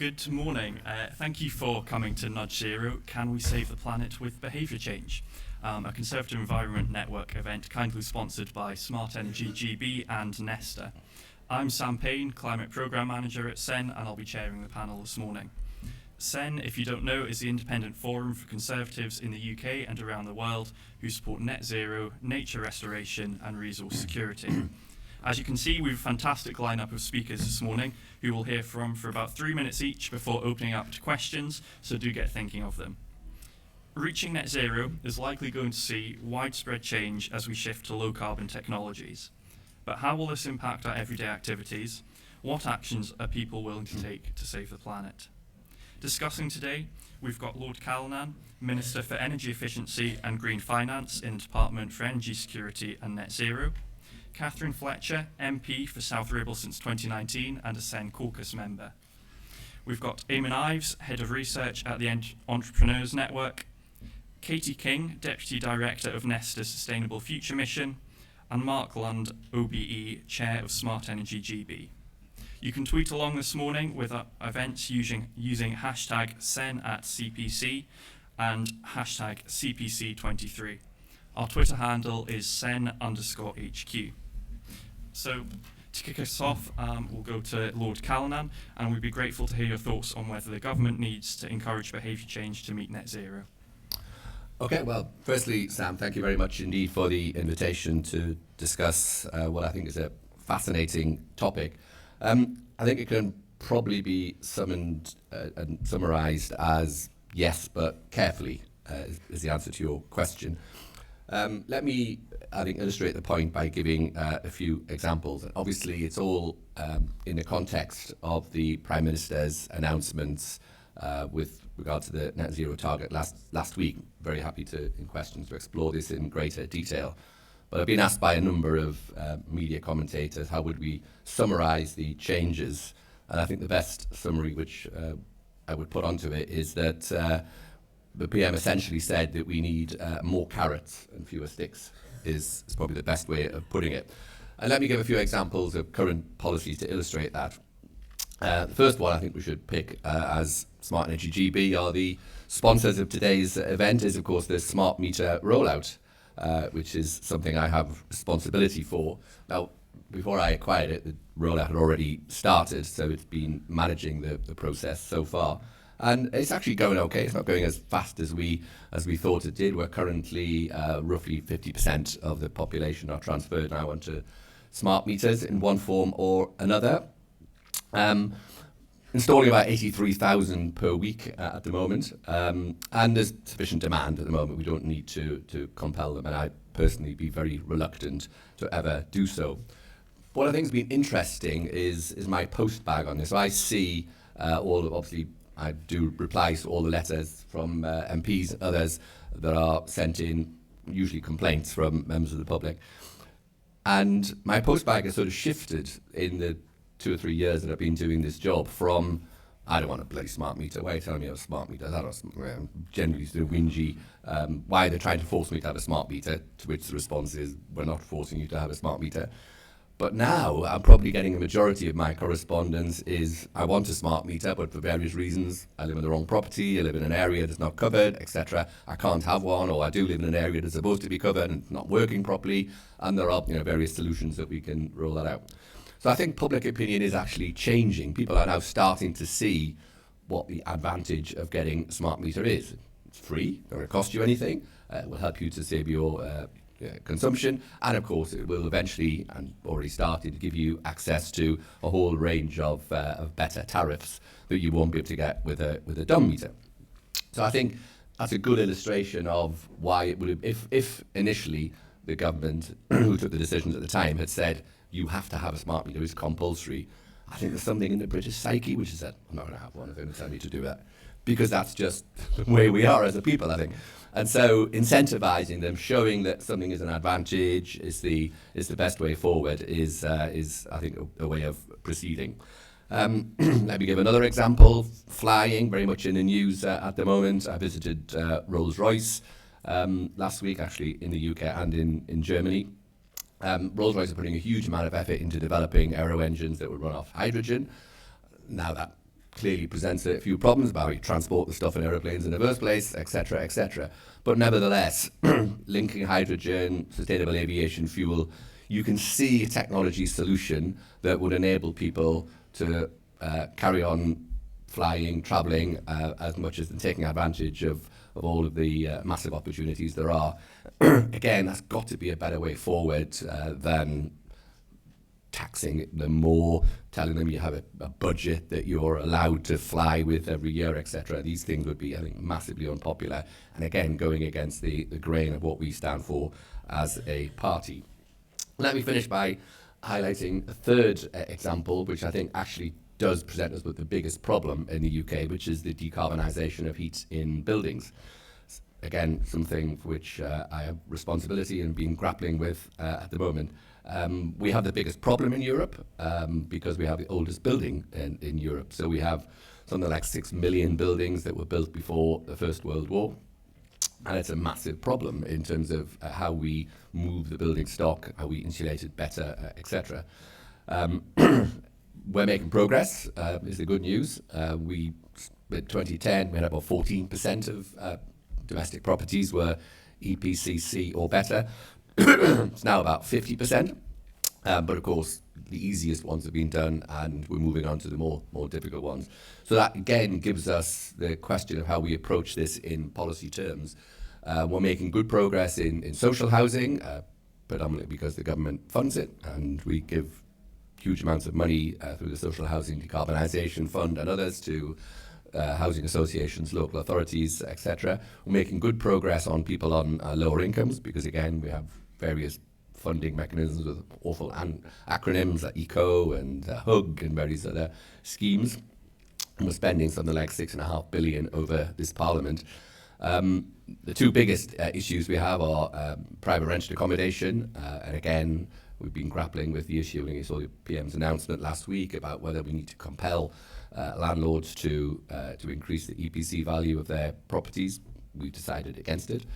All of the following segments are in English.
Good morning. Thank you for coming to Nudge Zero, Can We Save the Planet with Behaviour Change? A Conservative Environment Network event kindly sponsored by Smart Energy GB and Nesta. I'm Sam Payne, Climate Programme Manager at SEN, and I'll be chairing the panel this morning. SEN, if you don't know, is the independent forum for Conservatives in the UK and around the world who support net zero, nature restoration and resource security. As you can see, we have a fantastic lineup of speakers this morning who we'll hear from for about 3 minutes each before opening up to questions, so do get thinking of them. Reaching net zero is likely going to see widespread change as we shift to low carbon technologies. But how will this impact our everyday activities? What actions are people willing to take to save the planet? Discussing today, we've got Lord Callanan, Minister for Energy Efficiency and Green Finance in the Department for Energy Security and Net Zero, Katherine Fletcher, MP for South Ribble since 2019 and a SEN caucus member. We've got Eamonn Ives, Head of Research at the Entrepreneurs Network, Katy King, Deputy Director of Nesta's Sustainable Future Mission, and Mark Lund, OBE, Chair of Smart Energy GB. You can tweet along this morning with our events using hashtag SEN@CPC and hashtag CPC23. Our Twitter handle is sen_HQ. So to kick us off, we'll go to Lord Callanan, and we'd be grateful to hear your thoughts on whether the government needs to encourage behaviour change to meet net zero. Okay, well, firstly, Sam, thank you very much indeed for the invitation to discuss what I think is a fascinating topic. I think it can probably be summoned and summarised as yes, but carefully is the answer to your question. Let me, I think, illustrate the point by giving a few examples. Obviously, it's all in the context of the Prime Minister's announcements with regard to the net zero target last week. Very happy to, in questions, to explore this in greater detail. But I've been asked by a number of media commentators, how would we summarise the changes? And I think the best summary which I would put onto it is that the PM essentially said that we need more carrots and fewer sticks is probably the best way of putting it. And let me give a few examples of current policies to illustrate that. The first one I think we should pick as Smart Energy GB are the sponsors of today's event is, of course, the smart meter rollout, which is something I have responsibility for. Now, before I acquired it, the rollout had already started, so it's been managing the process so far. And it's actually going okay. It's not going as fast as we thought it did. We're currently roughly 50% of the population are transferred now onto smart meters in one form or another. Installing about 83,000 per week at the moment. And there's sufficient demand at the moment. We don't need to compel them. And I'd personally be very reluctant to ever do so. What I think has been interesting is my post bag on this. So I see obviously, I do replies to all the letters from MPs and others that are sent in, usually complaints from members of the public. And my postbag has sort of shifted in the 2 or 3 years that I've been doing this job from, I don't want a bloody smart meter, why are you telling me I have a smart meter? I don't generally sort of whingy, why they're trying to force me to have a smart meter, to which the response is, we're not forcing you to have a smart meter. But now I'm probably getting a majority of my correspondence is I want a smart meter, but for various reasons, I live in the wrong property, I live in an area that's not covered, etc. I can't have one, or I do live in an area that's supposed to be covered and not working properly, and there are various solutions that we can roll that out. So I think public opinion is actually changing. People are now starting to see what the advantage of getting a smart meter is. It's free, not going to cost you anything, it will help you to save your consumption, and of course it will eventually, and already started, give you access to a whole range of better tariffs that you won't be able to get with a dumb meter. So I think that's a good illustration of why it would have, if initially the government who took the decisions at the time had said you have to have a smart meter, it's compulsory. I think there's something in the British psyche which is that I'm not going to have one, if they tell me to do that, because that's just the way we are as a people, I think. And so incentivizing them, showing that something is an advantage is the best way forward is I think a way of proceeding. Let me give another example. Flying, very much in the news at the moment. I visited Rolls-Royce last week, actually, in the UK and in Germany. Rolls-Royce are putting a huge amount of effort into developing aero engines that would run off hydrogen. Now that clearly presents a few problems about how you transport the stuff in aeroplanes in the first place, etc., etc. But nevertheless, linking hydrogen, sustainable aviation fuel, you can see a technology solution that would enable people to carry on flying, travelling, as much as taking advantage of all of the massive opportunities there are. Again, that's got to be a better way forward than taxing them more, telling them you have a budget that you're allowed to fly with every year, etc. These things would be, I think, massively unpopular, and again, going against the grain of what we stand for as a party. Let me finish by highlighting a third example, which I think actually does present us with the biggest problem in the UK, which is the decarbonisation of heat in buildings. Again, something for which I have responsibility and been grappling with at the moment. We have the biggest problem in Europe because we have the oldest building in Europe. So we have something like 6 million buildings that were built before the First World War. And it's a massive problem in terms of how we move the building stock, how we insulate it better, etc. We're making progress, is the good news. In 2010, we had about 14% of domestic properties were EPCC or better. It's now about 50%. But of course, the easiest ones have been done, and we're moving on to the more difficult ones. So that, again, gives us the question of how we approach this in policy terms. We're making good progress in social housing, predominantly because the government funds it, and we give huge amounts of money through the Social Housing Decarbonisation Fund and others to housing associations, local authorities, etc. We're making good progress on people on lower incomes because, again, we have various funding mechanisms with awful acronyms like ECO and HUG and various other schemes. And we're spending something like £6.5 billion over this Parliament. The two biggest issues we have are private rented accommodation, and again, we've been grappling with the issue, and you saw the PM's announcement last week about whether we need to compel landlords to increase the EPC value of their properties. We've decided against it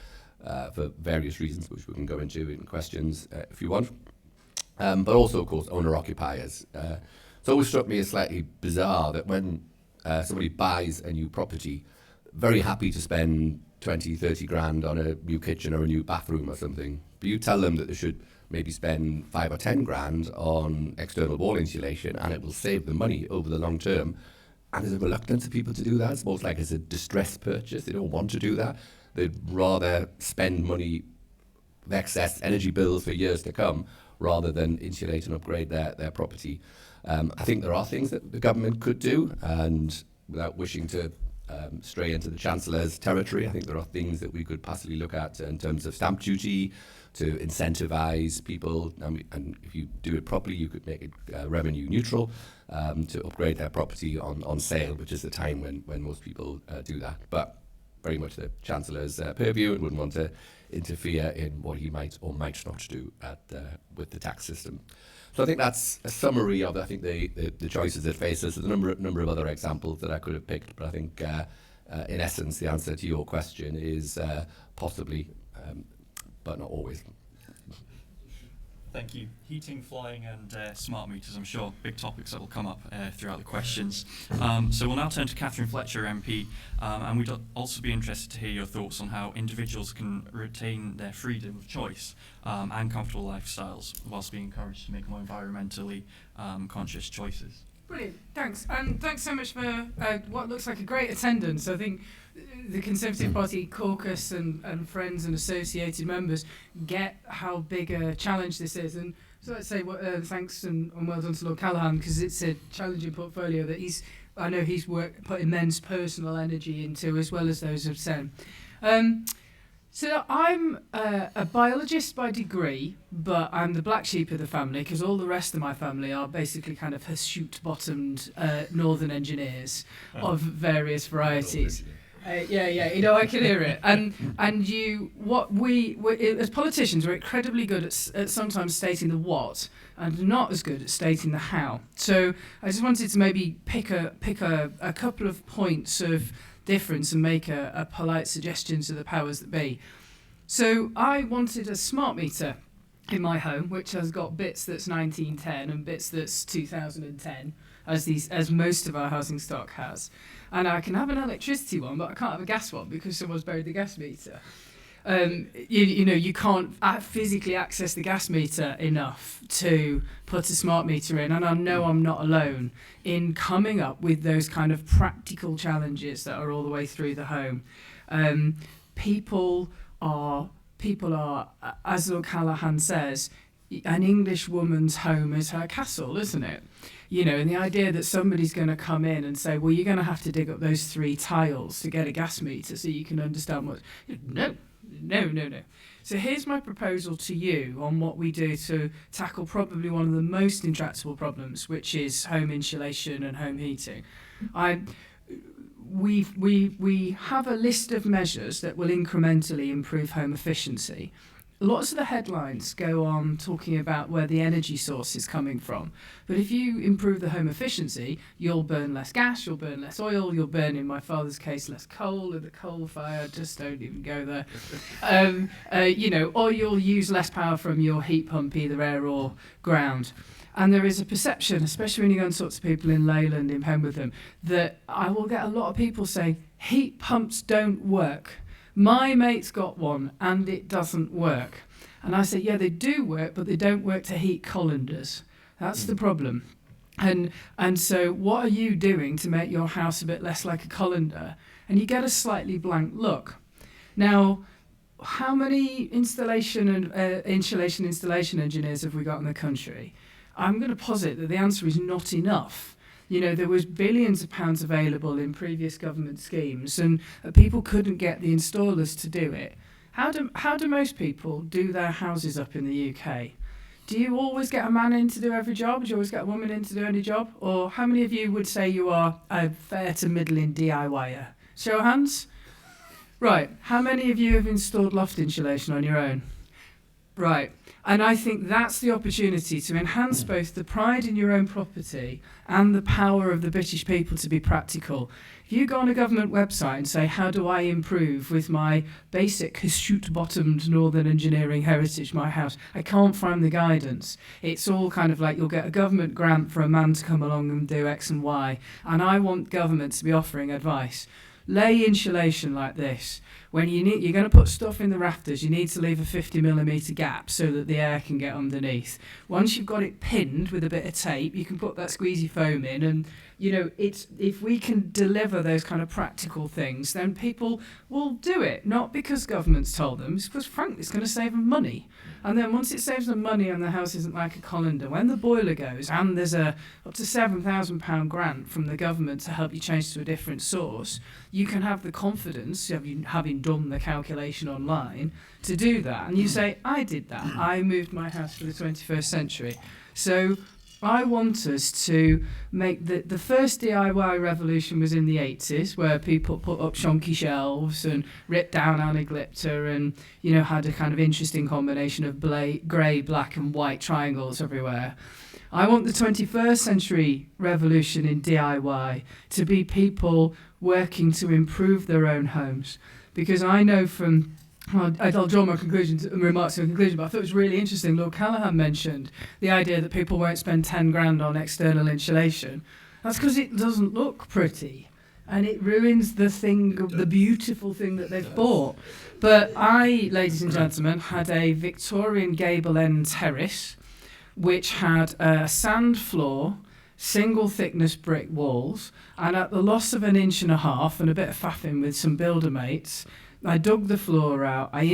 for various reasons, which we can go into in questions if you want. But also, of course, owner-occupiers. It's always struck me as slightly bizarre that when somebody buys a new property, very happy to spend 20, 30 grand on a new kitchen or a new bathroom or something, but you tell them that they should maybe spend 5 or 10 grand on external wall insulation and it will save them money over the long term. And there's a reluctance of people to do that. It's almost like it's a distress purchase. They don't want to do that. They'd rather spend money, excess energy bills for years to come, rather than insulate and upgrade their property. I think there are things that the government could do, and without wishing to stray into the Chancellor's territory, I think there are things that we could possibly look at in terms of stamp duty to incentivise people, and if you do it properly, you could make it revenue neutral to upgrade their property on sale, which is the time when most people do that. But very much the Chancellor's purview, and wouldn't want to interfere in what he might or might not do with the tax system. So I think that's a summary of, I think, the choices that face us. There's a number of other examples that I could have picked, but I think in essence the answer to your question is possibly, but not always. Thank you. Heating, flying and smart meters, I'm sure, big topics that will come up throughout the questions. So we'll now turn to Katherine Fletcher MP, and we'd also be interested to hear your thoughts on how individuals can retain their freedom of choice and comfortable lifestyles whilst being encouraged to make more environmentally conscious choices. Brilliant, thanks. And thanks so much for what looks like a great attendance. I think the Conservative Party caucus and friends and associated members get how big a challenge this is. And so let's say thanks and well done to Lord Callanan, because it's a challenging portfolio that I know he's put immense personal energy into, as well as those of Sen. So I'm a biologist by degree, but I'm the black sheep of the family because all the rest of my family are basically kind of hirsute-bottomed northern engineers of various varieties. Yeah, I can hear it. And we as politicians, we're incredibly good at sometimes stating the what and not as good at stating the how. So I just wanted to maybe pick a couple of points of difference and make a polite suggestion to the powers that be. So I wanted a smart meter in my home, which has got bits that's 1910 and bits that's 2010. as most of our housing stock has. And I can have an electricity one, but I can't have a gas one because someone's buried the gas meter. You can't physically access the gas meter enough to put a smart meter in, and I know I'm not alone in coming up with those kind of practical challenges that are all the way through the home. People are, as Lord Callanan says, an English woman's home is her castle, isn't it? And the idea that somebody's going to come in and say, well, you're going to have to dig up those 3 tiles to get a gas meter so you can understand what... No. So here's my proposal to you on what we do to tackle probably one of the most intractable problems, which is home insulation and home heating. We have a list of measures that will incrementally improve home efficiency. Lots of the headlines go on talking about where the energy source is coming from. But if you improve the home efficiency, you'll burn less gas, you'll burn less oil, you'll burn, in my father's case, less coal in the coal fire. Just don't even go there. Or you'll use less power from your heat pump, either air or ground. And there is a perception, especially when you go and talk to people in Leyland, in Pemberton, that I will get a lot of people say, heat pumps don't work. My mate's got one and it doesn't work. And I say, yeah, they do work, but they don't work to heat colanders. That's the problem. And so what are you doing to make your house a bit less like a colander? And you get a slightly blank look. Now, how many insulation installation engineers have we got in the country? I'm going to posit that the answer is not enough. There was billions of pounds available in previous government schemes, and people couldn't get the installers to do it. How do most people do their houses up in the UK? Do you always get a man in to do every job? Do you always get a woman in to do any job? Or how many of you would say you are a fair to middling DIYer? Show of hands. Right. How many of you have installed loft insulation on your own? Right. And I think that's the opportunity to enhance both the pride in your own property and the power of the British people to be practical. If you go on a government website and say, how do I improve with my basic chute-bottomed northern engineering heritage, my house, I can't find the guidance. It's all kind of like you'll get a government grant for a man to come along and do X and Y. And I want government to be offering advice. Lay insulation like this. When you're going to put stuff in the rafters, you need to leave a 50mm gap so that the air can get underneath. Once you've got it pinned with a bit of tape, you can put that squeezy foam in, and if we can deliver those kind of practical things, then people will do it. Not because government's told them, it's because frankly it's going to save them money. And then once it saves them money and the house isn't like a colander, when the boiler goes and there's a up to £7,000 grant from the government to help you change to a different source, you can have the confidence, having done the calculation online, to do that. And you say, I did that. I moved my house for the 21st century. So I want us to make the first DIY revolution was in the 80s, where people put up shonky shelves and ripped down anaglypta and, had a kind of interesting combination of grey, black and white triangles everywhere. I want the 21st century revolution in DIY to be people working to improve their own homes. Because I know from... I'll draw my remarks to a conclusion, but I thought it was really interesting. Lord Callanan mentioned the idea that people won't spend 10 grand on external insulation. That's because it doesn't look pretty, and it ruins the beautiful thing that they've bought. But I, ladies and gentlemen, had a Victorian gable end terrace, which had a sand floor, single thickness brick walls, and at the loss of 1.5 inches and a bit of faffing with some builder mates, I dug the floor out. I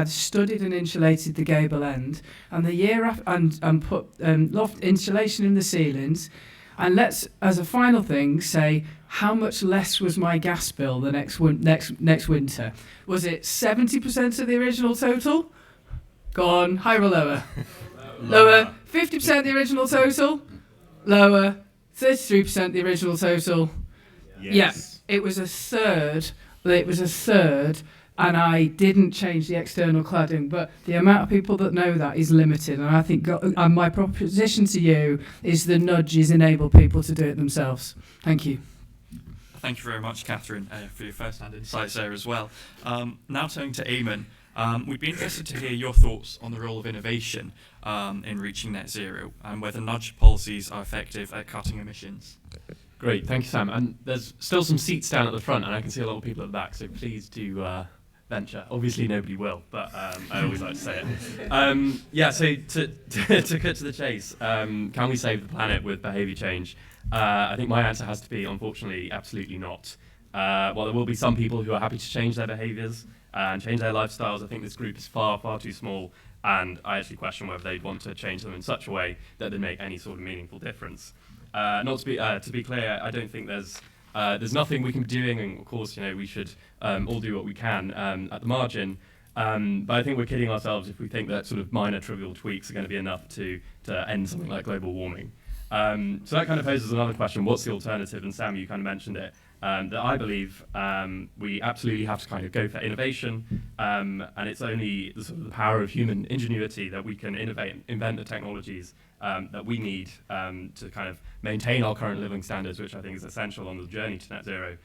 studied and insulated the gable end, and the year after, and put loft insulation in the ceilings. And let's, as a final thing, say how much less was my gas bill the next winter? Was it 70% of the original total? Go on, higher or lower? Lower. 50% the original total? Lower. 33% the original total? Yes. Yeah, it was a third. And I didn't change the external cladding, but the amount of people that know that is limited. And I think my proposition to you is the nudges enable people to do it themselves. Thank you. Thank you very much, Katherine, for your first-hand insights there as well. Now turning to Eamonn. We'd be interested to hear your thoughts on the role of innovation in reaching net zero and whether nudge policies are effective at cutting emissions. Great, thank you, Sam. And there's still some seats down at the front, and I can see a lot of people at the back, so please do venture. Obviously, nobody will, but I always like to say it. So to cut to the chase, can we save the planet with behaviour change? I think my answer has to be, unfortunately, absolutely not. While there will be some people who are happy to change their behaviours and change their lifestyles, I think this group is far, far too small, and I actually question whether they'd want to change them in such a way that they make any sort of meaningful difference. Not to be clear, I don't think there's nothing we can be doing, and of course, we should all do what we can at the margin. But I think we're kidding ourselves if we think that sort of minor trivial tweaks are going to be enough to end something like global warming. So that kind of poses another question: what's the alternative? And Sam, you kind of mentioned it. That I believe we absolutely have to kind of go for innovation, and it's only the sort of the power of human ingenuity that we can innovate and invent the technologies that we need to kind of maintain our current living standards, which I think is essential on the journey to net zero,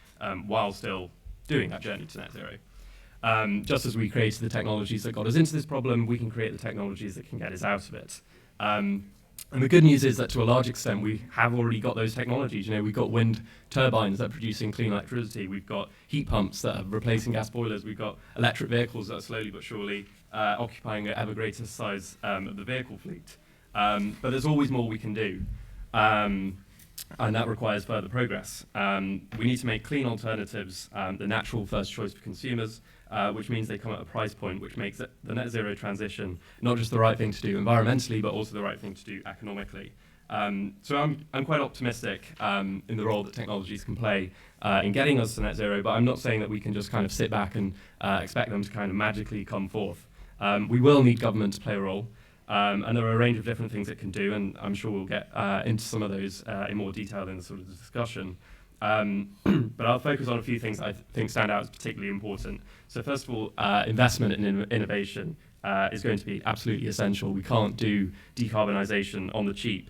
while still doing that journey to net zero. Just as we created the technologies that got us into this problem, we can create the technologies that can get us out of it. And the good news is that to a large extent, we have already got those technologies. We've got wind turbines that are producing clean electricity. We've got heat pumps that are replacing gas boilers. We've got electric vehicles that are slowly but surely occupying an ever greater size of the vehicle fleet. But there's always more we can do. And that requires further progress. We need to make clean alternatives the natural first choice for consumers, which means they come at a price point which makes the net zero transition not just the right thing to do environmentally, but also the right thing to do economically. So I'm quite optimistic in the role that technologies can play in getting us to net zero, but I'm not saying that we can just kind of sit back and expect them to kind of magically come forth. We will need government to play a role. And there are a range of different things it can do, and I'm sure we'll get into some of those in more detail in the sort of discussion. But I'll focus on a few things I think stand out as particularly important. So first of all, investment in innovation is going to be absolutely essential. We can't do decarbonisation on the cheap.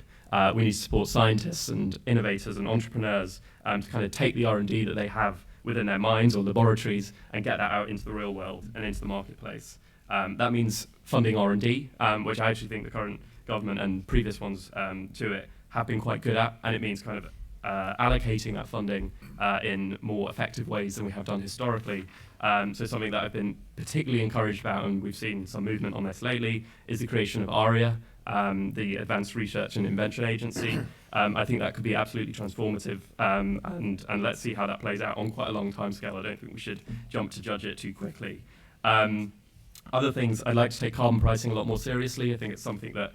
We need to support scientists and innovators and entrepreneurs to kind of take the R&D that they have within their minds or laboratories and get that out into the real world and into the marketplace. That means funding R&D, which I actually think the current government and previous ones to it have been quite good at, and it means kind of allocating that funding in more effective ways than we have done historically. So something that I've been particularly encouraged about, and we've seen some movement on this lately, is the creation of ARIA, the Advanced Research and Invention Agency. I think that could be absolutely transformative, and let's see how that plays out on quite a long timescale. I don't think we should jump to judge it too quickly. Other things, I'd like to take carbon pricing a lot more seriously. I think it's something that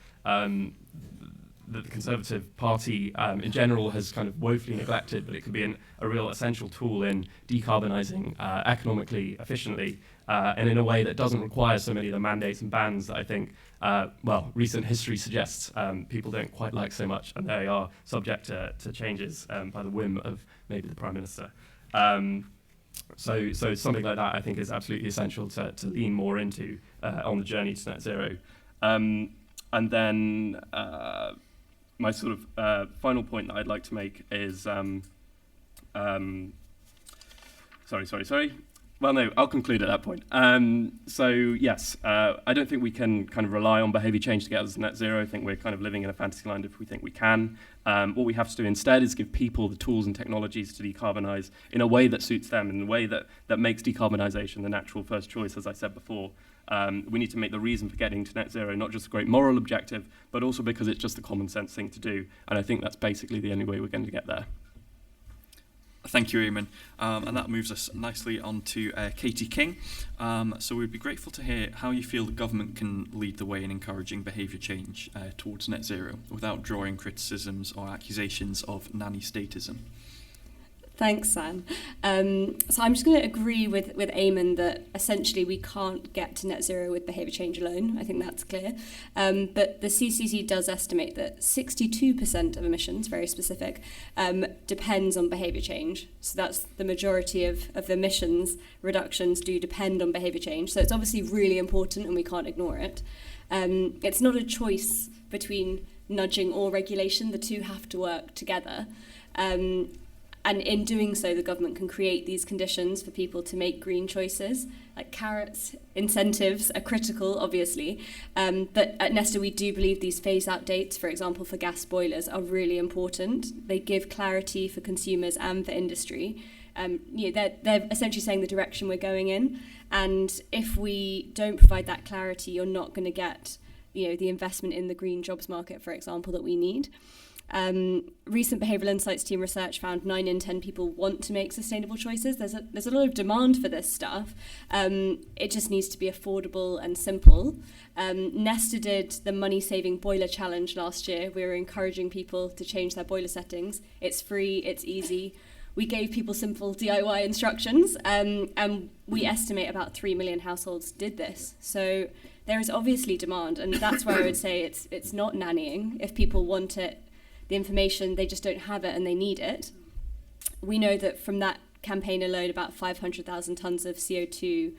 the Conservative Party in general has kind of woefully neglected, but it could be a real essential tool in decarbonising economically, efficiently, and in a way that doesn't require so many of the mandates and bans that I think, recent history suggests people don't quite like so much, and they are subject to changes by the whim of maybe the Prime Minister. So something like that I think is absolutely essential to lean more into on the journey to net zero. And then my sort of final point that I'd like to make is, sorry. Well, no, I'll conclude at that point. So yes, I don't think we can kind of rely on behaviour change to get us to net zero. I think we're kind of living in a fantasy land if we think we can. What we have to do instead is give people the tools and technologies to decarbonise in a way that suits them, in a way that makes decarbonisation the natural first choice, as I said before. We need to make the reason for getting to net zero not just a great moral objective, but also because it's just a common sense thing to do. And I think that's basically the only way we're going to get there. Thank you, Eamonn. And that moves us nicely on to Katy King. So we'd be grateful to hear how you feel the government can lead the way in encouraging behaviour change towards net zero without drawing criticisms or accusations of nanny statism. Thanks, Sam. So I'm just going to agree with Eamonn that essentially we can't get to net zero with behaviour change alone. I think that's clear. But the CCC does estimate that 62% of emissions, very specific, depends on behaviour change. So that's the majority of the emissions reductions do depend on behaviour change. So it's obviously really important and we can't ignore it. It's not a choice between nudging or regulation. The two have to work together. And in doing so, the government can create these conditions for people to make green choices. Like carrots, incentives are critical, obviously. But at Nesta, we do believe these phase-out dates, for example, for gas boilers, are really important. They give clarity for consumers and for industry. They're essentially saying the direction we're going in. And if we don't provide that clarity, you're not going to get, the investment in the green jobs market, for example, that we need. Recent behavioural insights team research found 9 in 10 people want to make sustainable choices. There's a lot of demand for this stuff. It just needs to be affordable and simple. Nesta did the money-saving boiler challenge last year. We were encouraging people to change their boiler settings. It's free, it's easy. We gave people simple DIY instructions, and we estimate about 3 million households did this. So there is obviously demand, and that's where I would say it's not nannying. If people want it, the information, they just don't have it and they need it. We know that from that campaign alone, about 500,000 tonnes of CO2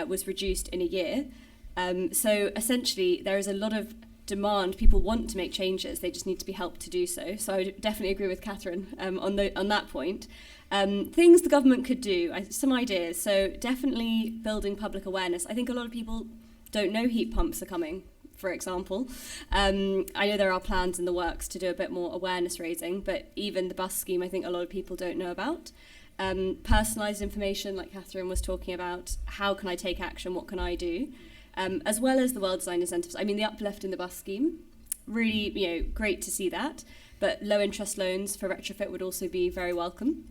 was reduced in a year. So essentially, there is a lot of demand. People want to make changes. They just need to be helped to do so. So I would definitely agree with Katherine on that point. Things the government could do, some ideas. So definitely building public awareness. I think a lot of people don't know heat pumps are coming, for example. I know there are plans in the works to do a bit more awareness raising, but even the bus scheme, I think a lot of people don't know about. Personalised information, like Katherine was talking about, how can I take action, what can I do? As well as the well-designed incentives. I mean, the uplift in the bus scheme, really, great to see that, but low interest loans for retrofit would also be very welcome.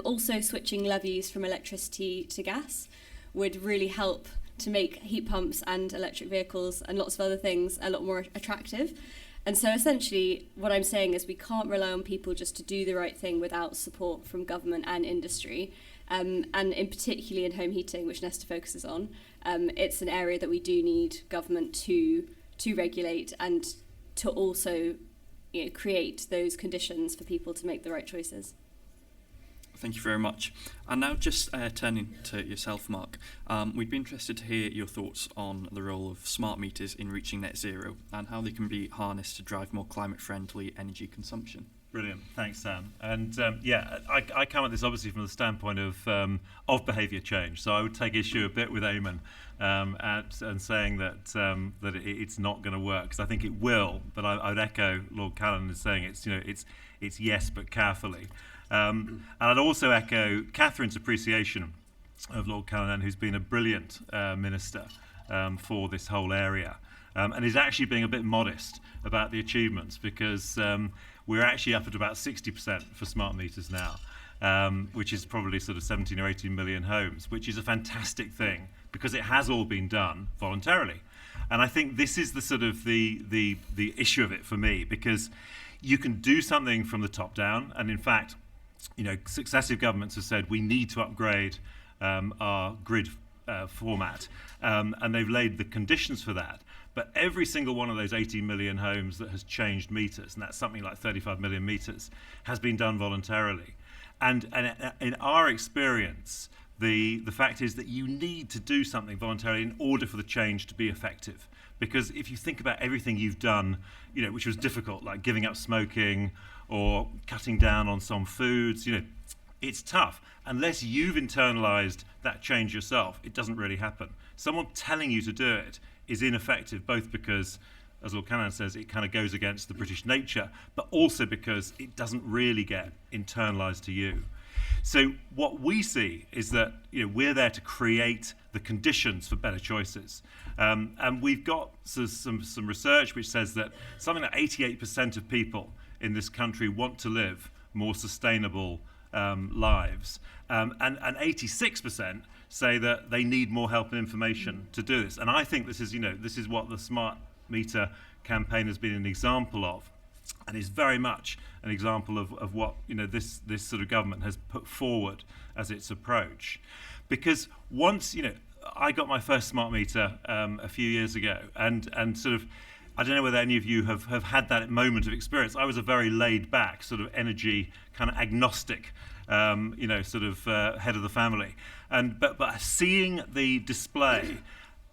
Also, switching levies from electricity to gas would really help to make heat pumps and electric vehicles and lots of other things a lot more attractive. And so essentially what I'm saying is we can't rely on people just to do the right thing without support from government and industry. And in particularly in home heating, which Nesta focuses on, it's an area that we do need government to regulate and to also create those conditions for people to make the right choices. Thank you very much. And now just turning to yourself, Mark, we'd be interested to hear your thoughts on the role of smart meters in reaching net zero and how they can be harnessed to drive more climate-friendly energy consumption. Brilliant, thanks, Sam. And I come at this obviously from the standpoint of behaviour change. So I would take issue a bit with Eamonn and saying that it's not going to work, because I think it will. But I would echo Lord Callanan is saying it's yes, but carefully. And I'd also echo Katherine's appreciation of Lord Callanan, who's been a brilliant minister for this whole area, and is actually being a bit modest about the achievements, because we're actually up at about 60% for smart meters now, which is probably sort of 17 or 18 million homes, which is a fantastic thing because it has all been done voluntarily. And I think this is the sort of the issue of it for me, because you can do something from the top down, and in fact, successive governments have said we need to upgrade our grid format, and they've laid the conditions for that. But every single one of those 18 million homes that has changed meters, and that's something like 35 million meters, has been done voluntarily. And in our experience, the fact is that you need to do something voluntarily in order for the change to be effective. Because if you think about everything you've done, which was difficult, like giving up smoking or cutting down on some foods, it's tough. Unless you've internalized that change yourself, it doesn't really happen. Someone telling you to do it is ineffective, both because, as Lord Callanan says, it kind of goes against the British nature, but also because it doesn't really get internalized to you. So what we see is that we're there to create the conditions for better choices. And we've got some research which says that something like 88% of people in this country want to live more sustainable lives. And 86% say that they need more help and information to do this. And I think this is what the Smart Meter campaign has been an example of, and is very much an example of what this sort of government has put forward as its approach. Because once I got my first smart meter a few years ago, and sort of, I don't know whether any of you have had that moment of experience. I was a very laid back, sort of energy kind of agnostic, sort of head of the family. But seeing the display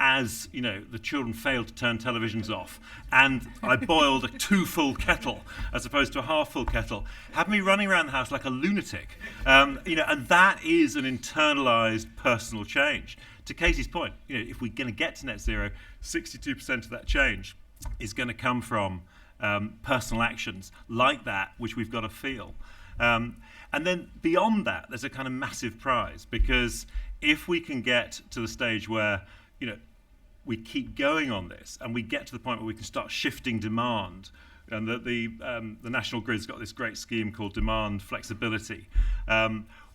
as the children failed to turn televisions off, and I boiled a 2-full kettle as opposed to a half-full kettle, had me running around the house like a lunatic. And that is an internalised personal change. To Katy's point, if we're going to get to net zero, 62% of that change is going to come from personal actions like that, which we've got to feel. And then beyond that, there's a kind of massive prize, because if we can get to the stage where we keep going on this, and we get to the point where we can start shifting demand, and that the National Grid's got this great scheme called demand flexibility,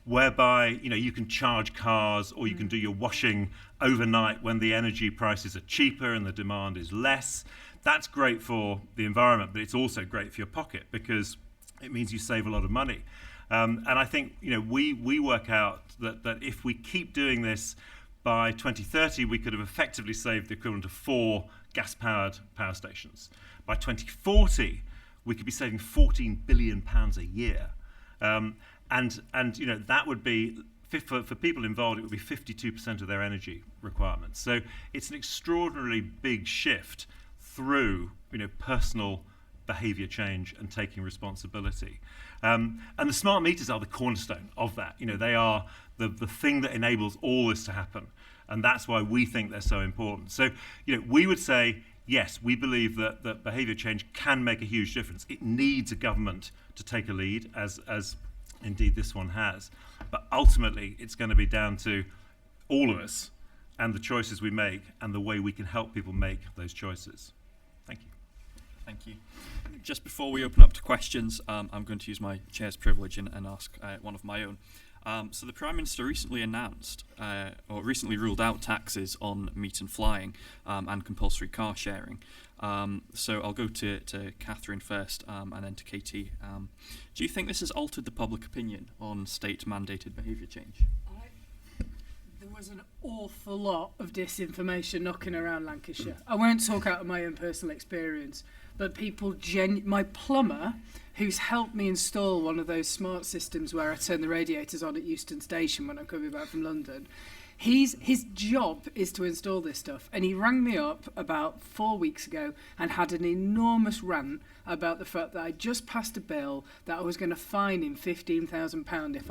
whereby you can charge cars, or you can do your washing overnight when the energy prices are cheaper and the demand is less. That's great for the environment, but it's also great for your pocket, because it means you save a lot of money. And I think we work out that if we keep doing this, by 2030, we could have effectively saved the equivalent of 4 gas-powered power stations. By 2040, we could be saving £14 billion a year. And that would be, for people involved, it would be 52% of their energy requirements. So it's an extraordinarily big shift through personal behaviour change and taking responsibility. And the smart meters are the cornerstone of that. They are the thing that enables all this to happen. And that's why we think they're so important. So, we would say, yes, we believe that behaviour change can make a huge difference. It needs a government to take a lead, as indeed this one has. But ultimately, it's going to be down to all of us and the choices we make and the way we can help people make those choices. Thank you. Thank you. Just before we open up to questions, I'm going to use my chair's privilege and ask one of my own. So the Prime Minister recently announced, or recently ruled out taxes on meat and flying and compulsory car sharing. So I'll go to Katherine first and then to Katy. Do you think this has altered the public opinion on state-mandated behaviour change? There was an awful lot of disinformation knocking around Lancashire. I won't talk out of my own personal experience, but people, my plumber, who's helped me install one of those smart systems where I turn the radiators on at Euston Station when I'm coming back from London, his job is to install this stuff. And he rang me up about 4 weeks ago and had an enormous rant about the fact that I just passed a bill that I was going to fine him £15,000 if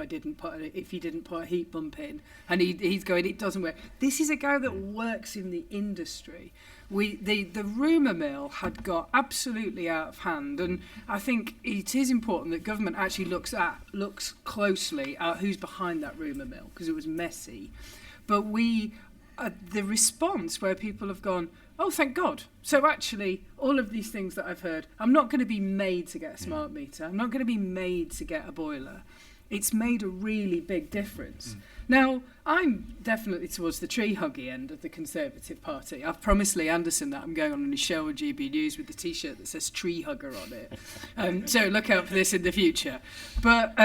he didn't put a heat pump in. And he's going, it doesn't work. This is a guy that works in the industry. The rumour mill had got absolutely out of hand, and I think it is important that government actually looks closely at who's behind that rumour mill, because it was messy. But the response where people have gone, oh, thank God. So actually, all of these things that I've heard, I'm not going to be made to get a smart meter. I'm not going to be made to get a boiler. It's made a really big difference. Now, I'm definitely towards the tree-huggy end of the Conservative Party. I've promised Lee Anderson that I'm going on his show on GB News with the T-shirt that says tree hugger on it. So look out for this in the future. But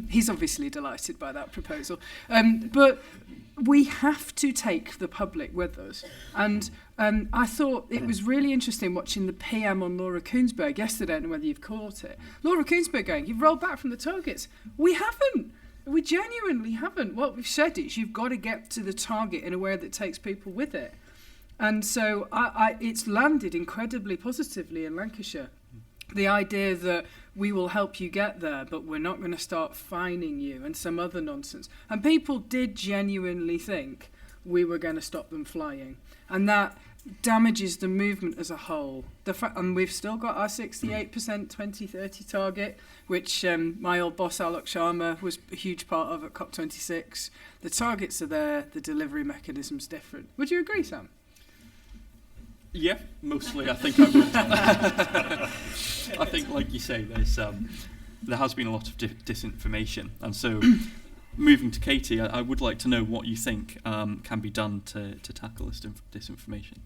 he's obviously delighted by that proposal. But we have to take the public with us. And I thought it was really interesting watching the PM on Laura Kuenssberg yesterday. I don't know whether you've caught it. Laura Kuenssberg going, you've rolled back from the targets. We haven't. We genuinely haven't. What we've said is you've got to get to the target in a way that takes people with it. And so it's landed incredibly positively in Lancashire. The idea that we will help you get there, but we're not going to start fining you and some other nonsense. And people did genuinely think we were going to stop them flying. And that damages the movement as a whole. And we've still got our 68% 2030 target, which my old boss Alok Sharma was a huge part of at COP26. The targets are there, the delivery mechanism's different. Would you agree, Sam? Yeah, mostly I think I would. I think, like you say, there has been a lot of disinformation. And so, moving to Katy, I would like to know what you think can be done to tackle this disinformation.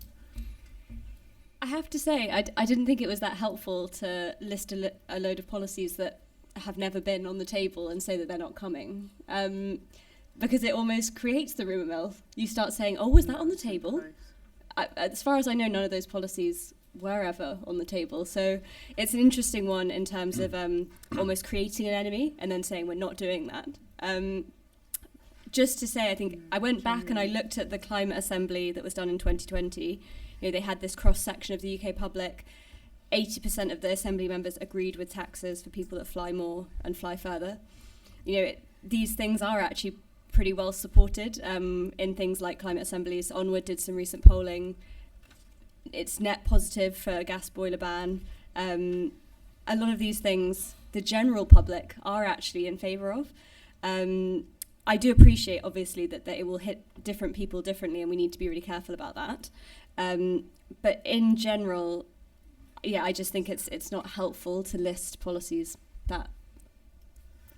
I have to say, I didn't think it was that helpful to list a load of policies that have never been on the table and say that they're not coming. Because it almost creates the rumour mill. You start saying, oh, was that on the table? As far as I know, none of those policies were ever on the table. So it's an interesting one in terms of almost creating an enemy and then saying we're not doing that. just to say, I think I went back and I looked at the climate assembly that was done in 2020. They had this cross-section of the UK public. 80% of the assembly members agreed with taxes for people that fly more and fly further. These things are actually pretty well supported in things like climate assemblies. Onward did some recent polling. It's net positive for a gas boiler ban. A lot of these things, the general public are actually in favour of. I do appreciate, obviously, that it will hit different people differently, and we need to be really careful about that. But in general, I just think it's not helpful to list policies that,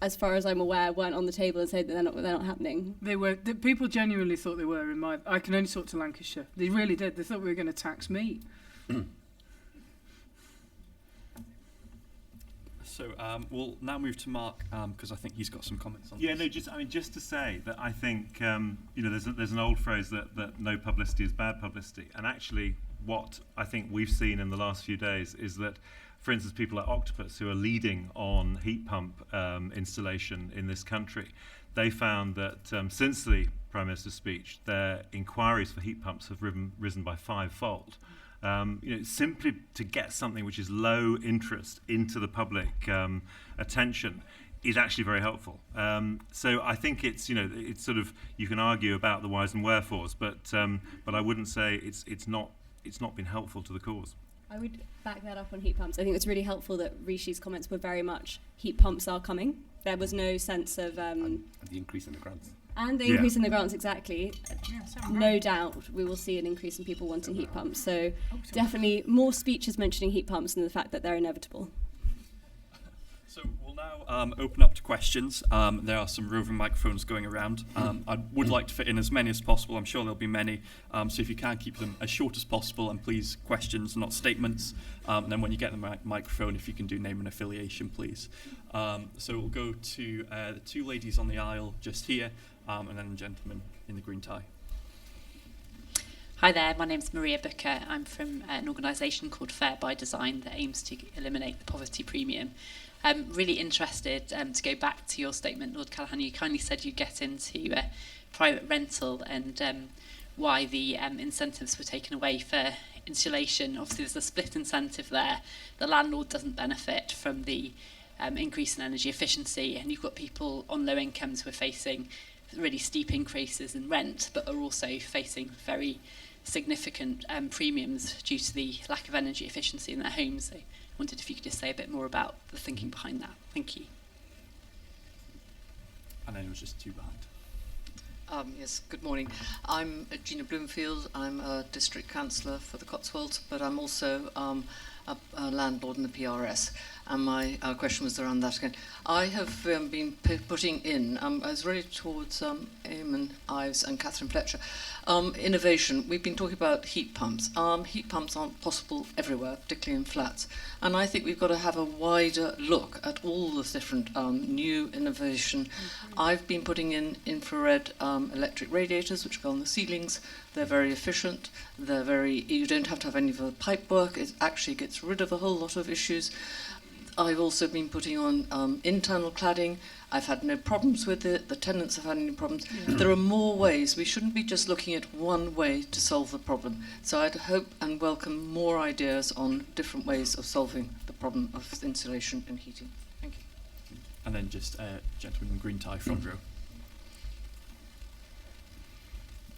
as far as I'm aware, weren't on the table and say that they're not happening. They were. The people genuinely thought they were. I can only talk to Lancashire. They really did. They thought we were going to tax meat. So we'll now move to Mark because I think he's got some comments on Yeah, this. no, just to say that I think there's an old phrase that no publicity is bad publicity, and actually what I think we've seen in the last few days is that, for instance, people like Octopus, who are leading on heat pump installation in this country, they found that since the Prime Minister's speech, their inquiries for heat pumps have risen by 5-fold. Simply to get something which is low interest into the public attention is actually very helpful. So I think it's sort of, you can argue about the whys and wherefores, but I wouldn't say it's not been helpful to the cause. I would back that up on heat pumps. I think it's really helpful that Rishi's comments were very much heat pumps are coming. There was no sense of and the increase in the grants. And the increase in the grants, exactly. No doubt we will see an increase in people wanting heat pumps. So definitely more speeches mentioning heat pumps than the fact that they're inevitable. So we'll now open up to questions. There are some roving microphones going around. I would like to fit in as many as possible. I'm sure there'll be many. So if you can, keep them as short as possible, and please questions, not statements. And then when you get the microphone, if you can do name and affiliation, please. So we'll go to the two ladies on the aisle just here, and then the gentleman in the green tie. Hi there, my name's Maria Booker. I'm from an organisation called Fair by Design that aims to eliminate the poverty premium. I'm really interested to go back to your statement, Lord Callanan. You kindly said you'd get into private rental and why the incentives were taken away for insulation. Obviously, there's a split incentive there. The landlord doesn't benefit from the increase in energy efficiency, and you've got people on low incomes who are facing really steep increases in rent, but are also facing very significant premiums due to the lack of energy efficiency in their homes. So I wondered if you could just say a bit more about the thinking behind that. Thank you. And then it was just two behind. Yes, good morning. I'm Gina Bloomfield. I'm a district councillor for the Cotswolds, but I'm also a landlord in the PRS. And my question was around that again. I have been putting in, I was really towards Eamonn, Ives and Katherine Fletcher, innovation. We've been talking about heat pumps. Heat pumps aren't possible everywhere, particularly in flats. And I think we've got to have a wider look at all the different new innovation. I've been putting in infrared electric radiators, which go on the ceilings. They're very efficient. You don't have to have any of the pipe work. It actually gets rid of a whole lot of issues. I've also been putting on internal cladding. I've had no problems with it. The tenants have had any problems. Yeah. There are more ways. We shouldn't be just looking at one way to solve the problem. So I'd hope and welcome more ideas on different ways of solving the problem of insulation and heating. Thank you. And then just gentleman in green tie, front row.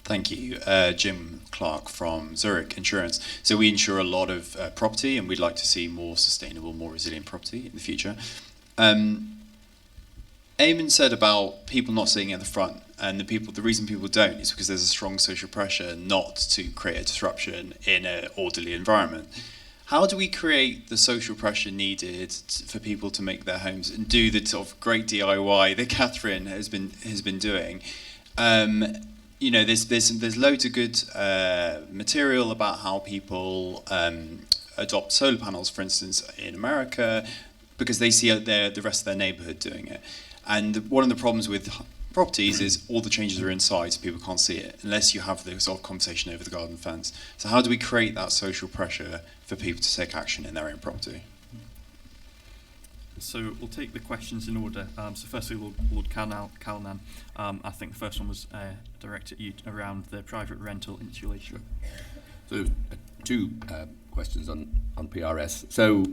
Thank you. Jim Clark from Zurich Insurance. So we insure a lot of property, and we'd like to see more sustainable, more resilient property in the future. Eamonn said about people not sitting at the front, and the reason people don't is because there's a strong social pressure not to create a disruption in an orderly environment. How do we create the social pressure needed for people to make their homes and do the sort of great DIY that Katherine has been doing? There's loads of good material about how people adopt solar panels, for instance, in America, because they see the rest of their neighbourhood doing it. And one of the problems with properties is all the changes are inside, so people can't see it, unless you have the sort of conversation over the garden fence. So how do we create that social pressure for people to take action in their own property? So we'll take the questions in order. So firstly, Lord Callanan. I think the first one was directed at you around the private rental insulation. So two questions on PRS. So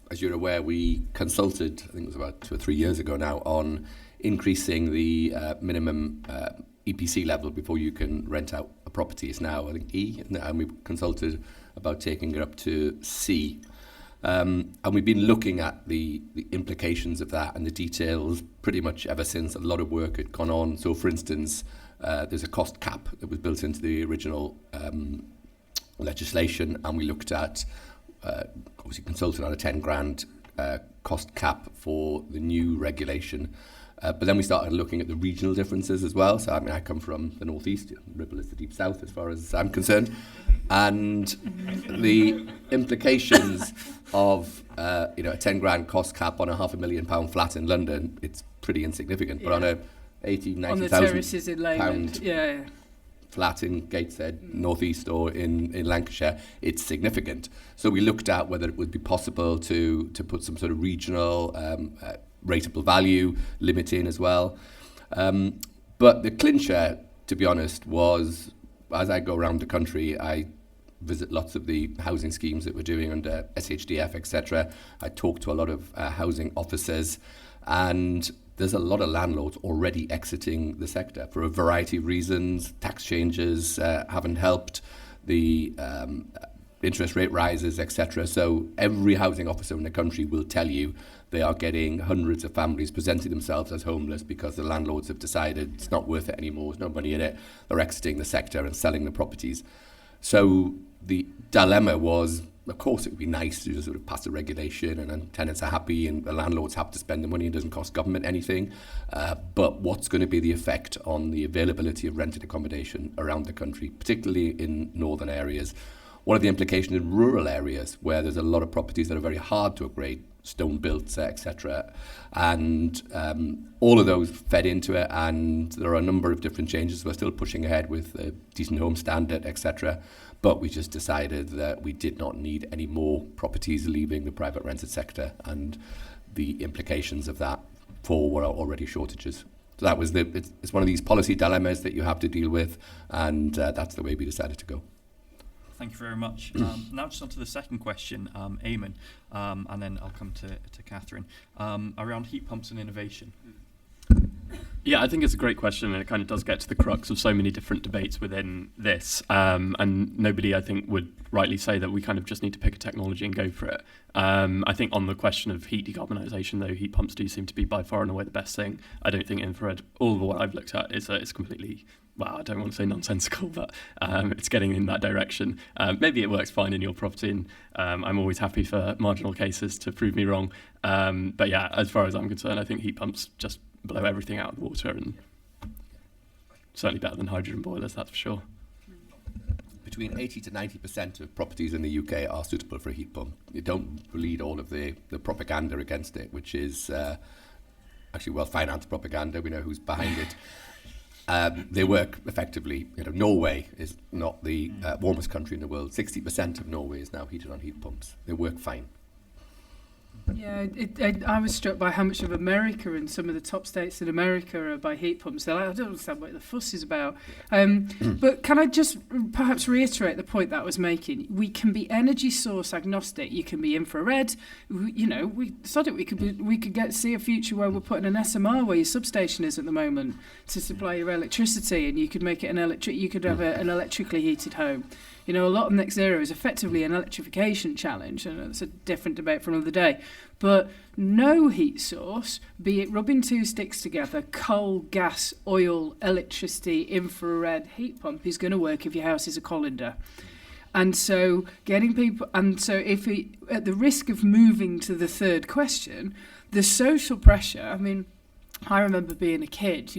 as you're aware, we consulted, I think it was about 2 or 3 years ago now, on increasing the minimum EPC level before you can rent out a property. It's now, I think, E, and we consulted about taking it up to C. And we've been looking at the implications of that and the details pretty much ever since. A lot of work had gone on. So, for instance, there's a cost cap that was built into the original legislation, and we looked at, obviously consulted on a 10 grand cost cap for the new regulation. But then we started looking at the regional differences as well. So, I mean, I come from the northeast, Ribble is the deep south as far as I'm concerned. And the implications of, a 10 grand cost cap on a £500,000 flat in London, it's pretty insignificant. But on a 80, 90,000 pound flat in Gateshead, northeast, or in Lancashire, it's significant. So we looked at whether it would be possible to put some sort of regional rateable value limit in as well. But the clincher, to be honest, was, as I go around the country, I visit lots of the housing schemes that we're doing under SHDF, etc. I talk to a lot of housing officers, and there's a lot of landlords already exiting the sector for a variety of reasons. Tax changes haven't helped, the interest rate rises, etc. So every housing officer in the country will tell you they are getting hundreds of families presenting themselves as homeless because the landlords have decided it's not worth it anymore, there's no money in it. They're exiting the sector and selling the properties. So the dilemma was, of course, it would be nice to just sort of pass a regulation and then tenants are happy and the landlords have to spend the money and it doesn't cost government anything. But what's going to be the effect on the availability of rented accommodation around the country, particularly in northern areas? What are the implications in rural areas where there's a lot of properties that are very hard to upgrade, stone built, etc. And all of those fed into it, and there are a number of different changes. We're still pushing ahead with a decent home standard, etc. But we just decided that we did not need any more properties leaving the private rented sector, and the implications of that for what are already shortages. So that was it's one of these policy dilemmas that you have to deal with, and that's the way we decided to go. Thank you very much. Now just on to the second question, Eamonn, and then I'll come to Katherine, around heat pumps and innovation. Yeah, I think it's a great question, and it kind of does get to the crux of so many different debates within this. And nobody, I think, would rightly say that we kind of just need to pick a technology and go for it. I think on the question of heat decarbonisation, though, heat pumps do seem to be by far and away the best thing. I don't think infrared, all of what I've looked at, is completely, well, I don't want to say nonsensical, but it's getting in that direction. Maybe it works fine in your property, and I'm always happy for marginal cases to prove me wrong. But yeah, as far as I'm concerned, I think heat pumps just blow everything out of the water, and certainly better than hydrogen boilers, that's for sure. Between 80 to 90% of properties in the UK are suitable for a heat pump. You don't read all of the propaganda against it, which is actually well-financed propaganda. We know who's behind it. They work effectively. Norway is not the warmest country in the world. 60% of Norway is now heated on heat pumps. They work fine. Yeah, I was struck by how much of America and some of the top states in America are by heat pumps. They're like, I don't understand what the fuss is about. But can I just perhaps reiterate the point that I was making? We can be energy source agnostic. You can be infrared. We could see a future where we're putting an SMR where your substation is at the moment to supply your electricity, and you could make it you could have an electrically heated home. A lot of net zero is effectively an electrification challenge, and it's a different debate for another day. But no heat source, be it rubbing two sticks together, coal, gas, oil, electricity, infrared, heat pump, is going to work if your house is a colander. And so if at the risk of moving to the third question, the social pressure, I remember being a kid,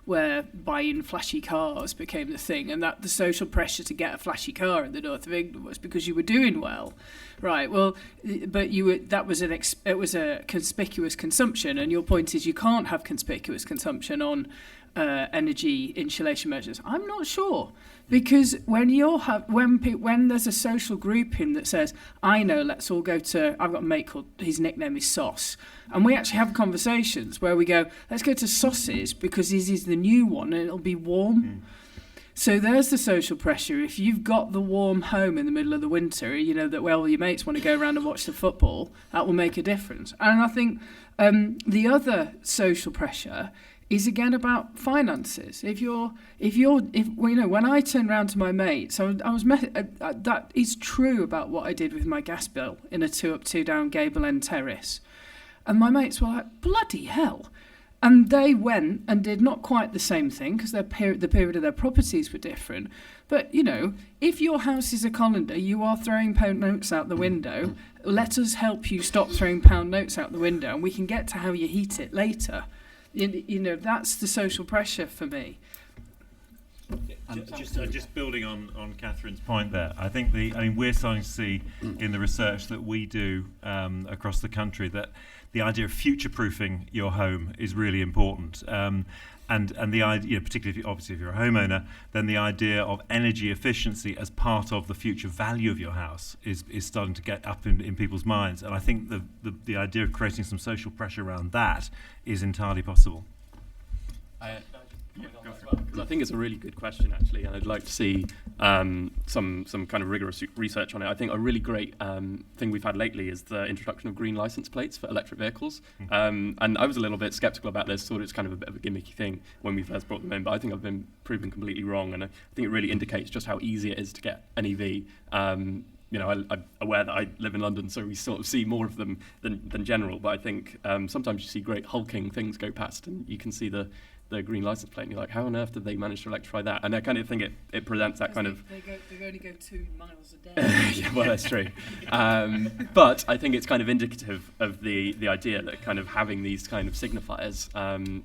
where buying flashy cars became the thing, and that the social pressure to get a flashy car in the north of England was because you were doing well, right? Well, but it was a conspicuous consumption, and your point is you can't have conspicuous consumption on energy insulation measures? I'm not sure. Because when there's a social grouping that says, I know, let's all go to, I've got a mate called, his nickname is Sauce, and we actually have conversations where we go, let's go to Sauce's because this is the new one and it'll be warm. So there's the social pressure. If you've got the warm home in the middle of the winter, you know that, well, your mates want to go around and watch the football, that will make a difference. And I think the other social pressure is again about finances. If when I turn round to my mates, that is true about what I did with my gas bill in a 2 up, 2 down gable end terrace, and my mates were like, bloody hell. And they went and did not quite the same thing because the period of their properties were different. But, you know, if your house is a colander, you are throwing pound notes out the window. Let us help you stop throwing pound notes out the window, and we can get to how you heat it later. You know, that's the social pressure for me. Just building on Catherine's point there, I think we're starting to see in the research that we do across the country that the idea of future-proofing your home is really important. And the idea, particularly if you're a homeowner, then the idea of energy efficiency as part of the future value of your house is starting to get up in people's minds. And I think the idea of creating some social pressure around that is entirely possible. Because I think it's a really good question, actually, and I'd like to see some kind of rigorous research on it. I think a really great thing we've had lately is the introduction of green license plates for electric vehicles. And I was a little bit sceptical about this, thought it's kind of a bit of a gimmicky thing when we first brought them in, but I think I've been proven completely wrong, and I think it really indicates just how easy it is to get an EV. You know, I'm aware that I live in London, so we sort of see more of them than general, but I think sometimes you see great hulking things go past, and you can see the green license plate, and you're like, how on earth did they manage to electrify that? And I kind of think it presents that kind of... They only go 2 miles a day. Yeah, well, that's true. But I think it's kind of indicative of the idea that kind of having these kind of signifiers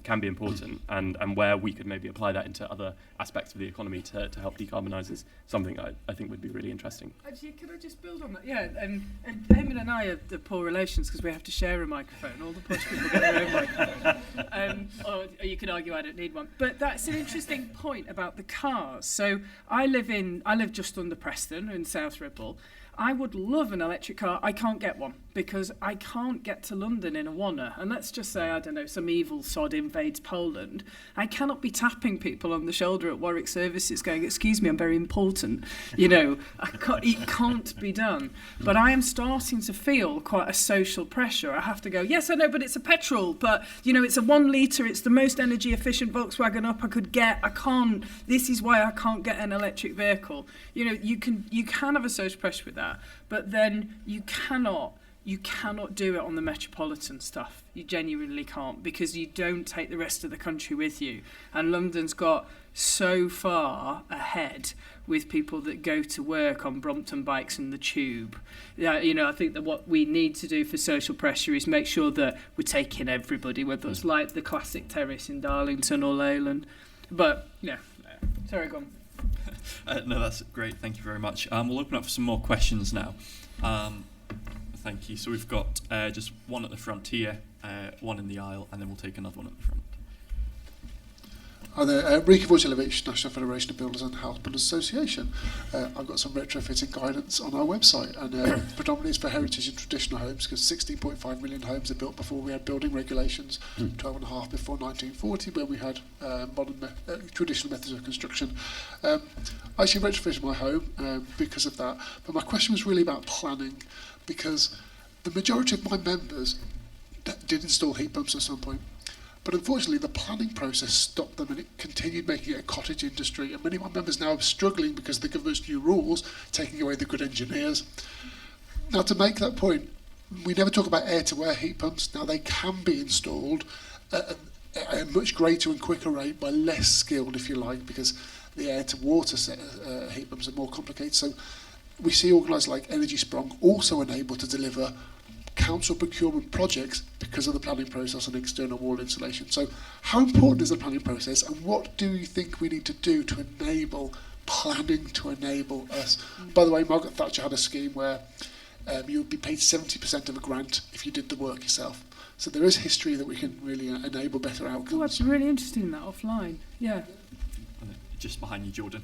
can be important, and where we could maybe apply that into other aspects of the economy to help decarbonise is something I think would be really interesting. Actually, could I just build on that? Yeah, and Eamonn and I have the poor relations because we have to share a microphone. All the posh people get their own microphone. Or you could argue I don't need one. But that's an interesting point about the cars. So I live just under Preston in South Ribble. I would love an electric car. I can't get one because I can't get to London in a Wanner. And let's just say, I don't know, some evil sod invades Poland. I cannot be tapping people on the shoulder at Warwick Services going, excuse me, I'm very important. You know, it can't be done. But I am starting to feel quite a social pressure. I have to go, yes, I know, but it's a petrol. But, you know, it's a 1 litre. It's the most energy efficient Volkswagen up I could get. I can't. This is why I can't get an electric vehicle. You know, you can have a social pressure with that. But then you cannot do it on the metropolitan stuff. You genuinely can't, because you don't take the rest of the country with you. And London's got so far ahead with people that go to work on Brompton bikes and the tube. You know, I think that what we need to do for social pressure is make sure that we're taking everybody, whether it's like the classic terrace in Darlington or Leyland. But, yeah, sorry, go on. No, that's great. Thank you very much. We'll open up for some more questions now. Thank you. So we've got just one at the front here, one in the aisle, and then we'll take another one at the front. Hi there, Rika Vojcelovic, National Federation of Builders and House Builders Association. I've got some retrofitting guidance on our website, and predominantly it's for heritage and traditional homes, because 16.5 million homes are built before we had building regulations, 12.5 before 1940, when we had modern traditional methods of construction. I actually retrofitted my home because of that, but my question was really about planning, because the majority of my members did install heat pumps at some point. But unfortunately, the planning process stopped them, and it continued making it a cottage industry. And many of my members now are struggling because of the government's new rules, taking away the good engineers. Now, to make that point, we never talk about air-to-air heat pumps. Now, they can be installed at a much greater and quicker rate by less skilled, if you like, because the air-to-water heat pumps are more complicated. So we see organised like Energy Sprong also enabled to deliver council procurement projects because of the planning process and external wall insulation. So how important is the planning process, and what do you think we need to do to enable planning to enable us? By the way, Margaret Thatcher had a scheme where you would be paid 70% of a grant if you did the work yourself. So there is history that we can really enable better outcomes. Oh, that's really interesting, that offline. Yeah. Just behind you, Jordan.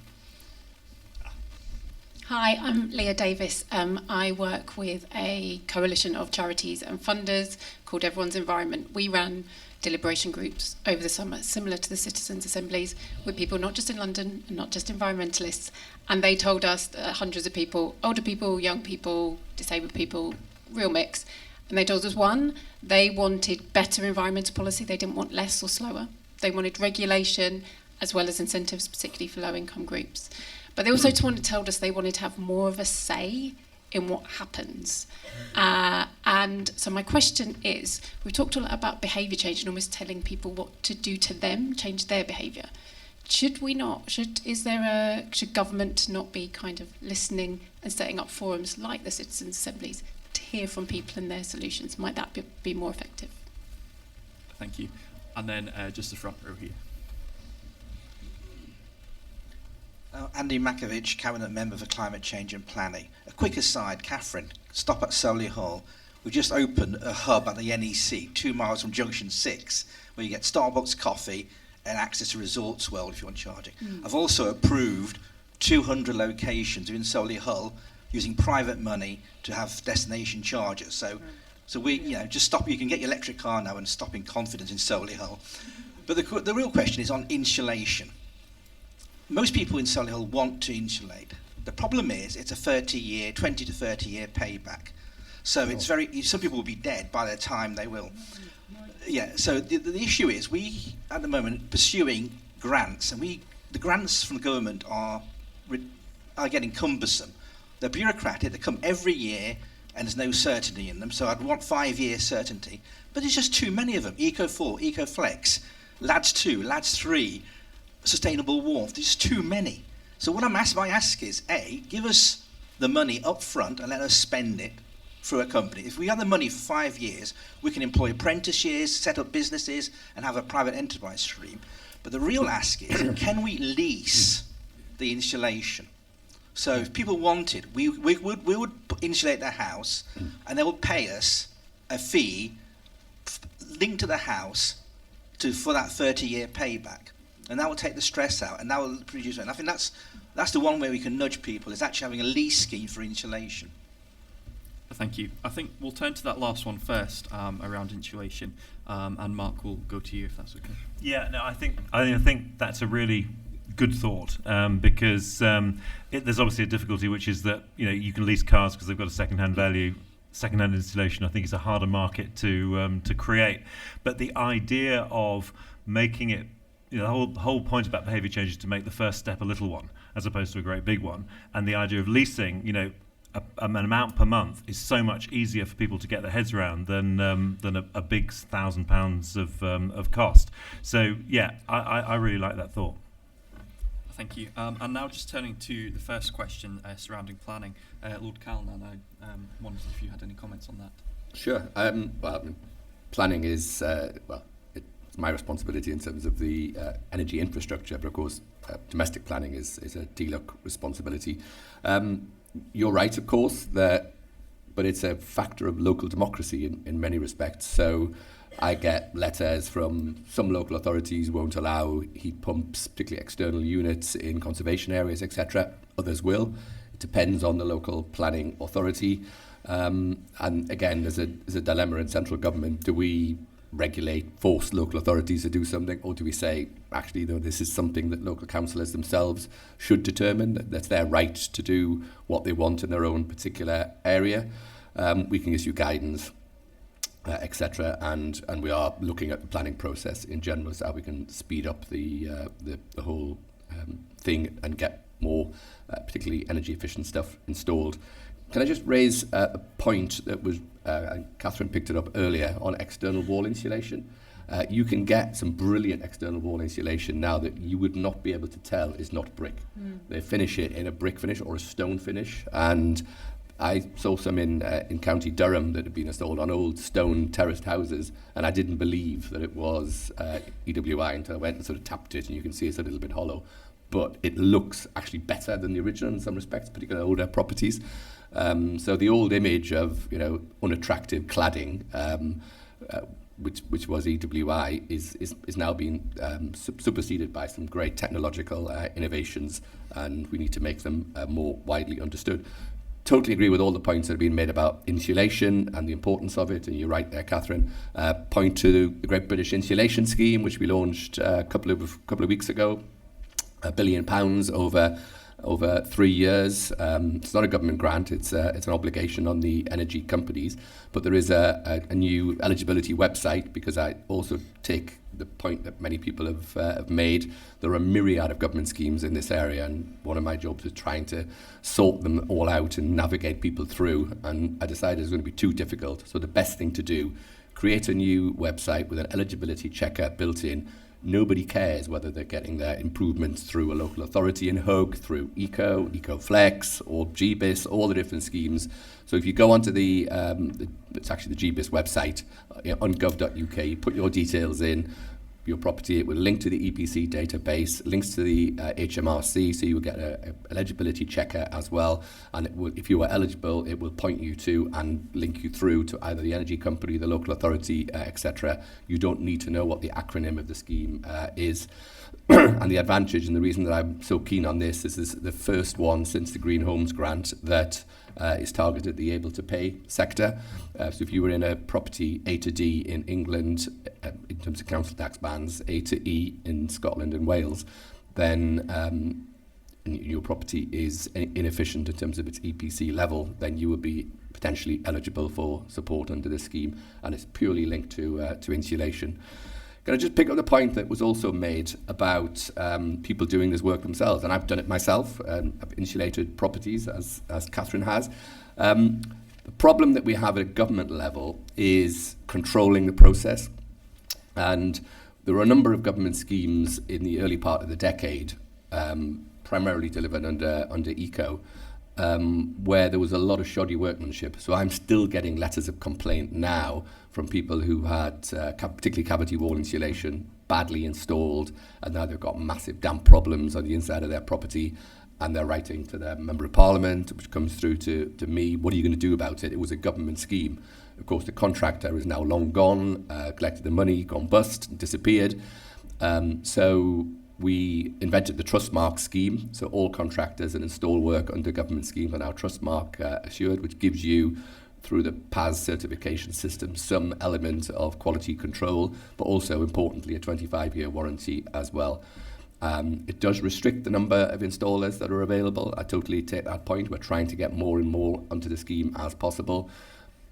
Hi, I'm Leah Davis. I work with a coalition of charities and funders called Everyone's Environment. We ran deliberation groups over the summer, similar to the citizens' assemblies, with people not just in London and not just environmentalists. And they told us that hundreds of people, older people, young people, disabled people, real mix. And they told us, one, they wanted better environmental policy. They didn't want less or slower. They wanted regulation as well as incentives, particularly for low-income groups. But they also told us they wanted to have more of a say in what happens. And so my question is, we've talked a lot about behaviour change and almost telling people what to do to them, change their behaviour. Should government not be kind of listening and setting up forums like the citizens' assemblies to hear from people and their solutions? Might that be more effective? Thank you. And then just the front row here. Andy Makovich, Cabinet Member for Climate Change and Planning. A quick aside, Katherine, stop at Solihull. We've just opened a hub at the NEC, 2 miles from Junction 6, where you get Starbucks coffee and access to Resorts World if you want charging. I've also approved 200 locations in Solihull using private money to have destination chargers. So we, just stop. You can get your electric car now and stop in confidence in Solihull. But the real question is on insulation. Most people in Solihull want to insulate. The problem is it's a 20 to 30 year payback. So it's some people will be dead by the time they will. Yeah, so the issue is we, at the moment, pursuing grants, and the grants from the government are getting cumbersome. They're bureaucratic, they come every year, and there's no certainty in them, so I'd want 5-year certainty. But there's just too many of them. Eco4, Ecoflex, LADS 2, LADS 3, sustainable warmth. There's too many. So what I ask is, A, give us the money up front and let us spend it through a company. If we have the money for 5 years, we can employ apprentice years, set up businesses, and have a private enterprise stream. But the real ask is, can we lease the insulation? So if people wanted, we would insulate their house, and they would pay us a fee linked to the house for that 30-year payback. And that will take the stress out, and that will produce. And I think that's the one way we can nudge people, is actually having a lease scheme for insulation. Thank you. I think we'll turn to that last one first, around insulation, and Mark will go to you if that's okay. Yeah, no, I think that's a really good thought, because there's obviously a difficulty, which is that you can lease cars because they've got a second-hand value. Second-hand installation, I think, is a harder market to create. But the idea of making it, the whole point about behaviour change is to make the first step a little one, as opposed to a great big one. And the idea of leasing, an amount per month is so much easier for people to get their heads around than a big £1,000 of cost. So yeah, I really like that thought. Thank you. And now just turning to the first question surrounding planning, Lord Callanan, I wondered if you had any comments on that. Sure. Planning is it's my responsibility in terms of the energy infrastructure, but of course domestic planning is a DLUC responsibility. You're right, of course, but it's a factor of local democracy in many respects. So I get letters from some local authorities won't allow heat pumps, particularly external units in conservation areas, etc. Others will. It depends on the local planning authority. And again, there's a dilemma in central government. Do we force local authorities to do something, or do we say, actually, no, this is something that local councillors themselves should determine, that's their right to do what they want in their own particular area? We can issue guidance, etc., and we are looking at the planning process in general, so how we can speed up the whole thing and get more particularly energy efficient stuff installed. Can I just raise a point that was, Katherine picked it up earlier, on external wall insulation? You can get some brilliant external wall insulation now that you would not be able to tell is not brick. They finish it in a brick finish or a stone finish, and I saw some in County Durham that had been installed on old stone terraced houses, and I didn't believe that it was EWI until I went and sort of tapped it, and you can see it's a little bit hollow. But it looks actually better than the original in some respects, particularly older properties. So the old image of unattractive cladding, which was EWI, is now being superseded by some great technological innovations, and we need to make them more widely understood. Totally agree with all the points that have been made about insulation and the importance of it, and you're right there, Katherine. Point to the Great British Insulation Scheme, which we launched a couple of weeks ago. £1 billion over 3 years. It's not a government grant, it's an obligation on the energy companies, but there is a new eligibility website, because I also take the point that many people have made. There are a myriad of government schemes in this area, and one of my jobs is trying to sort them all out and navigate people through, and I decided it was going to be too difficult. So the best thing to do, create a new website with an eligibility checker built in. Nobody cares whether they're getting their improvements through a local authority in Hug, through EcoFlex, or GBIS, all the different schemes. So if you go onto it's actually the GBIS website, on gov.uk, you put your details in, your property, it will link to the EPC database, links to the HMRC, so you will get a eligibility checker as well, and it will, if you are eligible, it will point you to and link you through to either the energy company, the local authority, etc. You don't need to know what the acronym of the scheme is. And the advantage, and the reason that I'm so keen on this, is the first one since the Green Homes Grant that is targeted at the able to pay sector. So if you were in a property A to D in England, in terms of council tax bands, A to E in Scotland and Wales, then your property is inefficient in terms of its EPC level, then you would be potentially eligible for support under this scheme, and it's purely linked to insulation. Can I just pick up the point that was also made about people doing this work themselves? And I've done it myself. I've insulated properties, as Katherine has. The problem that we have at a government level is controlling the process. And there were a number of government schemes in the early part of the decade, primarily delivered under ECO, where there was a lot of shoddy workmanship. So I'm still getting letters of complaint now from people who had particularly cavity wall insulation badly installed, and now they've got massive damp problems on the inside of their property, and they're writing to their Member of Parliament, which comes through to me. What are you going to do about it? It was a government scheme. Of course, the contractor is now long gone, collected the money, gone bust, disappeared. So we invented the Trustmark scheme. So all contractors that install work under government schemes are now Trustmark assured, which gives you, through the PAS certification system, some element of quality control, but also, importantly, a 25-year warranty as well. It does restrict the number of installers that are available. I totally take that point. We're trying to get more and more onto the scheme as possible.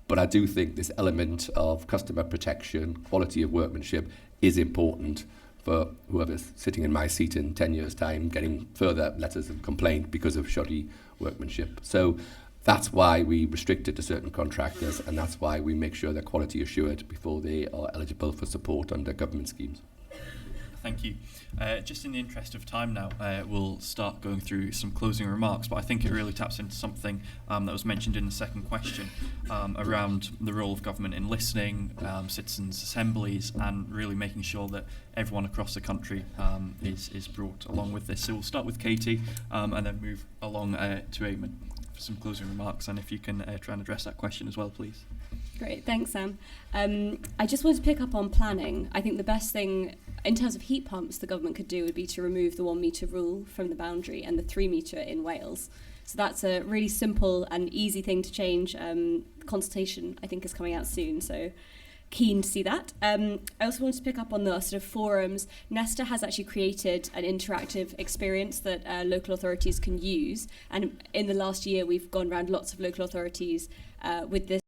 But I do think this element of customer protection, quality of workmanship, is important for whoever's sitting in my seat in 10 years' time getting further letters of complaint because of shoddy workmanship. So that's why we restrict it to certain contractors, and that's why we make sure they're quality assured before they are eligible for support under government schemes. Thank you. Just in the interest of time now, we'll start going through some closing remarks, but I think it really taps into something that was mentioned in the second question around the role of government in listening, citizens' assemblies, and really making sure that everyone across the country is brought along with this. So we'll start with Katy and then move along to Eamonn for some closing remarks, and if you can try and address that question as well, please. Great, thanks, Sam. I just wanted to pick up on planning. I think the best thing in terms of heat pumps the government could do would be to remove the 1 metre rule from the boundary and the 3 metre in Wales. So that's a really simple and easy thing to change. The consultation, I think, is coming out soon, so keen to see that. I also wanted to pick up on the sort of forums. Nesta has actually created an interactive experience that local authorities can use, and in the last year we've gone around lots of local authorities with this